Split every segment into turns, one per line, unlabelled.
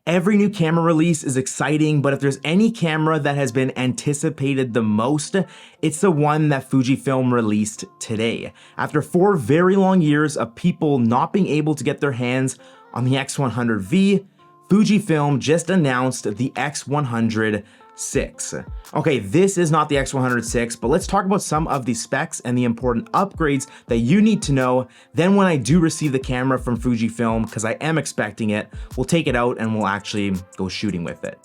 Every new camera release is exciting, but if there's any camera that has been anticipated the most, it's the one that Fujifilm released today. After 4 very long years of people not being able to get their hands on the X100V, Fujifilm just announced the X100VI. Okay, this is not the X100VI, but let's talk about some of the specs and the important upgrades that you need to know. Then when I do receive the camera from Fujifilm, because I am expecting it, we'll take it out and we'll actually go shooting with it.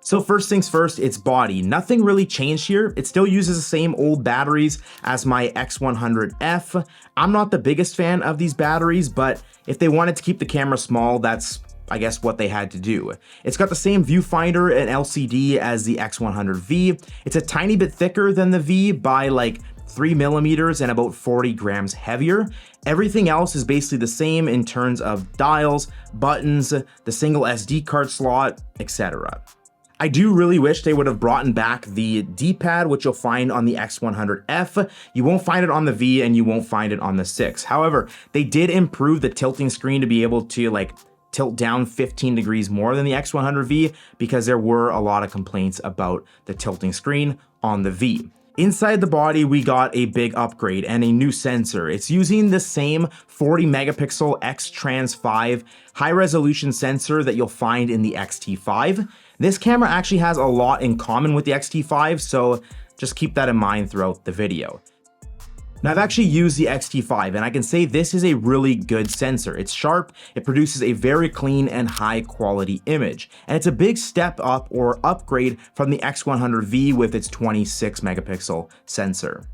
So first things first, its body. Nothing really changed here. It still uses the same old batteries as my X100F. I'm not the biggest fan of these batteries, but if they wanted to keep the camera small, that's I guess what they had to do. It's got the same viewfinder and LCD as the X100V. It's a tiny bit thicker than the V by like 3mm and about 40 grams heavier. Everything else is basically the same in terms of dials, buttons, the single SD card slot, etc. I do really wish they would have brought back the D-pad, which you'll find on the X100F. You won't find it on the V and you won't find it on the 6. However, they did improve the tilting screen to be able to tilt down 15 degrees more than the X100V because there were a lot of complaints about the tilting screen on the V. Inside the body, we got a big upgrade and a new sensor. It's using the same 40 megapixel X-Trans5 high resolution sensor that you'll find in the X-T5. This camera actually has a lot in common with the X-T5, so just keep that in mind throughout the video. Now I've actually used the X-T5 and I can say this is a really good sensor. It's sharp, it produces a very clean and high quality image. And it's a big step up or upgrade from the X100V with its 26 megapixel sensor.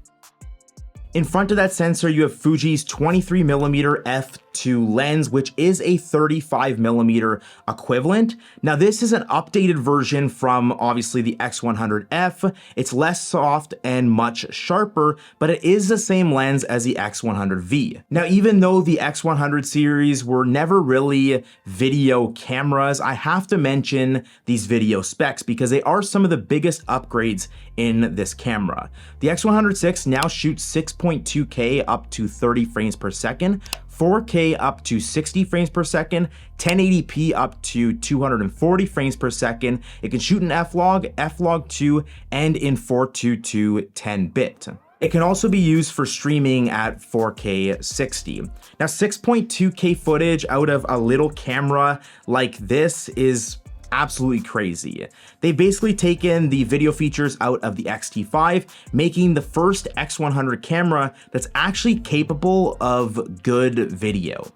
In front of that sensor, you have Fuji's 23mm f2 lens, which is a 35mm equivalent. Now, this is an updated version from obviously the X100F. It's less soft and much sharper, but it is the same lens as the X100V. Now, even though the X100 series were never really video cameras, I have to mention these video specs because they are some of the biggest upgrades in this camera. The X100VI now shoots 6.2K up to 30 frames per second, 4K up to 60 frames per second, 1080p up to 240 frames per second. It can shoot in F-Log, F-Log2, and in 422 10-bit. It can also be used for streaming at 4K 60. Now 6.2K footage out of a little camera like this is absolutely crazy. They've basically taken the video features out of the X-T5, making the first X100 camera that's actually capable of good video.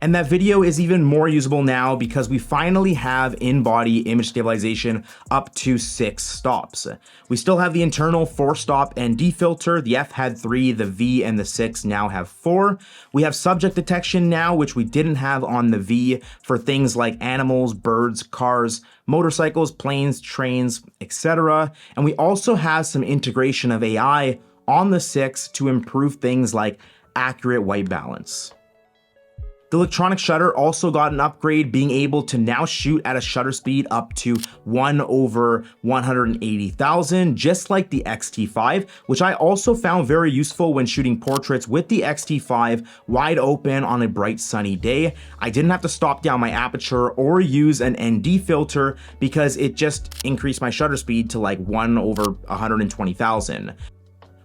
And that video is even more usable now because we finally have in-body image stabilization up to 6 stops. We still have the internal 4-stop ND filter. The F had 3, the V and the 6 now have 4. We have subject detection now, which we didn't have on the V for things like animals, birds, cars, motorcycles, planes, trains, etc. And we also have some integration of AI on the 6 to improve things like accurate white balance. The electronic shutter also got an upgrade, being able to now shoot at a shutter speed up to 1/180,000, just like the X-T5, which I also found very useful when shooting portraits with the X-T5 wide open on a bright sunny day. I didn't have to stop down my aperture or use an ND filter because it just increased my shutter speed to like 1/120,000.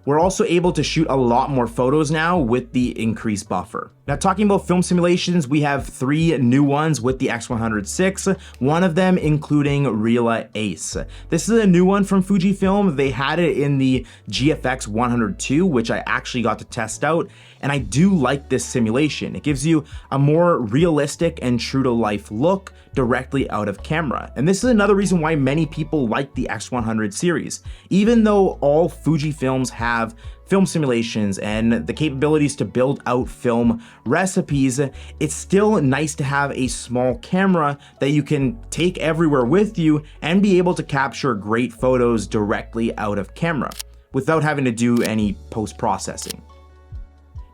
We're also able to shoot a lot more photos now with the increased buffer. Now, talking about film simulations, we have 3 new ones with the X100VI, one of them including Rela Ace. This is a new one from Fujifilm. They had it in the GFX 102, which I actually got to test out, and I do like this simulation. It gives you a more realistic and true to life look directly out of camera. And this is another reason why many people like the X100 series. Even though all Fujifilms have film simulations and the capabilities to build out film recipes, it's still nice to have a small camera that you can take everywhere with you and be able to capture great photos directly out of camera without having to do any post-processing.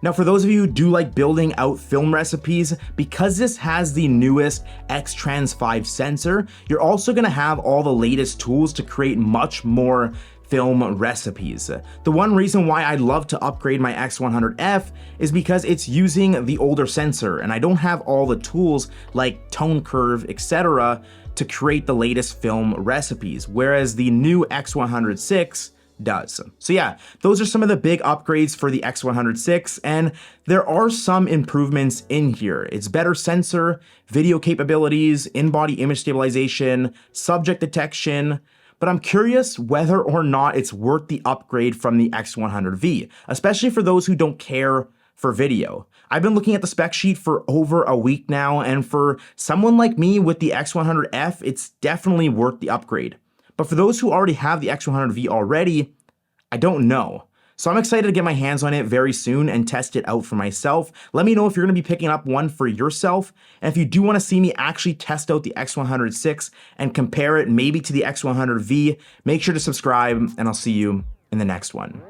Now, for those of you who do like building out film recipes, because this has the newest X-Trans5 sensor, you're also gonna have all the latest tools to create much more film recipes. The one reason why I'd love to upgrade my X100F is because it's using the older sensor and I don't have all the tools like tone curve, etc. to create the latest film recipes, whereas the new X100VI does. So yeah, those are some of the big upgrades for the X100VI, and there are some improvements in here. It's better sensor, video capabilities, in-body image stabilization, subject detection, but I'm curious whether or not it's worth the upgrade from the X100V, especially for those who don't care for video. I've been looking at the spec sheet for over a week now, and for someone like me with the X100F, it's definitely worth the upgrade. But for those who already have the X100V already, I don't know. So I'm excited to get my hands on it very soon and test it out for myself. Let me know if you're going to be picking up one for yourself. And if you do want to see me actually test out the X100VI and compare it maybe to the X100V, make sure to subscribe, and I'll see you in the next one.